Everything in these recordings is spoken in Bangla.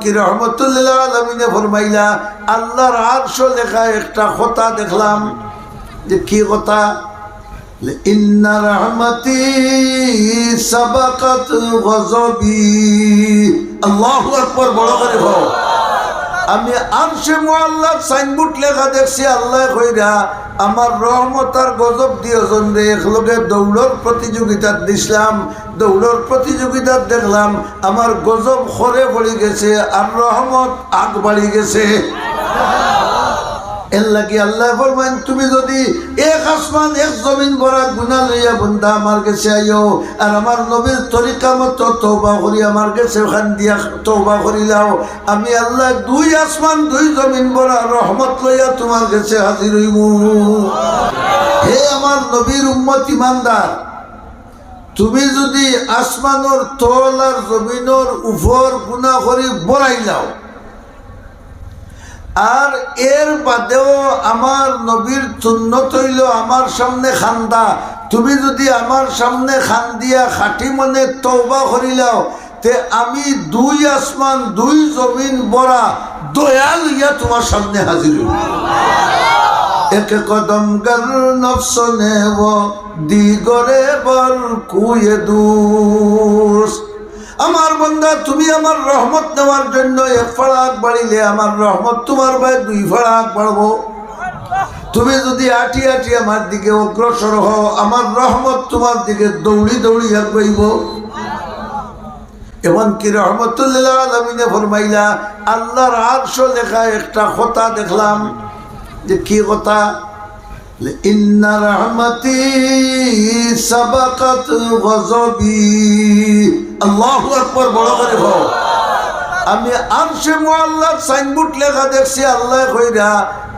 কি রহমতুল্লিল আলামিনে ফরমাইলা আল্লাহর আরশ লেখা একটা কথা দেখলাম। যে কি কথা? ইন্না রাহমাতি সাবাকাত গযবি। আল্লাহু আকবার, বড় করে বল। আমি আরশে মুআল্লার সাইনবোর্ড লেখা দেখছি, আল্লাহ কইরা আমার রহমত আর গজব দিয়েছেন রে। একলগে দৌড়র প্রতিযোগিতার দিছিলাম, দৌড়র প্রতিযোগিতার দেখলাম আমার গজব খরে পড়ে গেছে আর রহমত আগ বাড়ি গেছে। এর লাগি আল্লাহ ফরমান তুমি যদি এক আসমান এক জমিন ভরা গুনাহ লইয়া বন্দা আমার কাছে আইও আর আমার নবীর তরিকা মতো তওবা করি আমার কাছে ওখান দিয়া তওবা করিলাও, আমি আল্লাহ দুই আসমান দুই জমিন ভরা রহমত লইয়া তোমার কাছে হাজির হইব। হে আমার নবীর উম্মত ইমানদার, তুমি যদি আসমানোর তল আর জমিনোর উপর গুনাহ করি বড়াইলাও আর এর বাদেও আমার নবীর সুন্নত হইল আমার সামনে খান্দা, তুমি যদি আমার সামনে খান্দিয়া খাটি মনে তওবা করিলাও তে আমি দুই আসমান দুই জমিন বড়া দয়া লইয়া তোমার সামনে হাজির হইব। এক কদম গর নফসনে ও দিগরে বর কুয়ে দুস। আমার বন্দা তুমি আমার রহমত নেওয়ার জন্য এক ফাড়াক বাড়িলে আমার রহমত তোমার ভাই দুই ফাড়াক বাড়বো। তুমি যদি আটি আটি আমার দিকে অগ্রসর হও আমার রহমত তোমার দিকে দৌড়ি দৌড়ি আগাইব। এমনকি রহমতুল্লিল আলামিনে ফরমাইলা আল্লাহর আরশ লেখা একটা কথা দেখলাম। যে কি কথা? ইন্না রাহমাতি সাবাকাত গযবি। আল্লাহু আকবার, বড় করে বল। আমি আরশে মুআল্লার সাইনবোর্ড লেখা দেখছি, আল্লাহ কইরা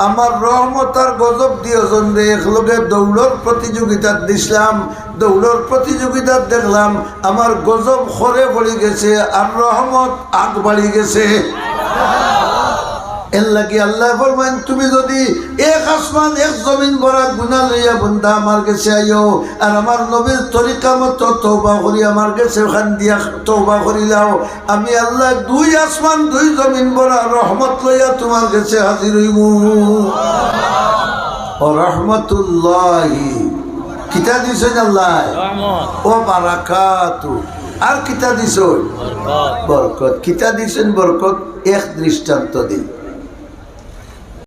আমার রহমত আর গজব দিয়েছেন রে। একলগে দৌড়র প্রতিযোগিতার দিছিলাম, দৌড়র প্রতিযোগিতার দেখলাম আমার গজব খরে পড়ে গেছে আর রহমত আগ বাড়ি গেছে। এর লাগি আল্লাহ ফরমান তুমি যদি এক আসমান এক জমিন ভরা গুনাহ লইয়া বন্দা আমার কাছে আইও আর আমার নবীর তরিকা মতো তওবা করি আমার কাছে ওখান দিয়া তওবা করিলাও, আমি আল্লাহ দুই আসমান দুই জমিন ভরা রহমত লইয়া তোমার কাছে হাজির হইব। ও রহমতুল্লাহি কিতা দিছেন আল্লাহ, ও বারাকাতু। আর কিতা দিছেন? বরকত। কিতা দিছেন? বরকত। এক দৃষ্টান্ত দিন।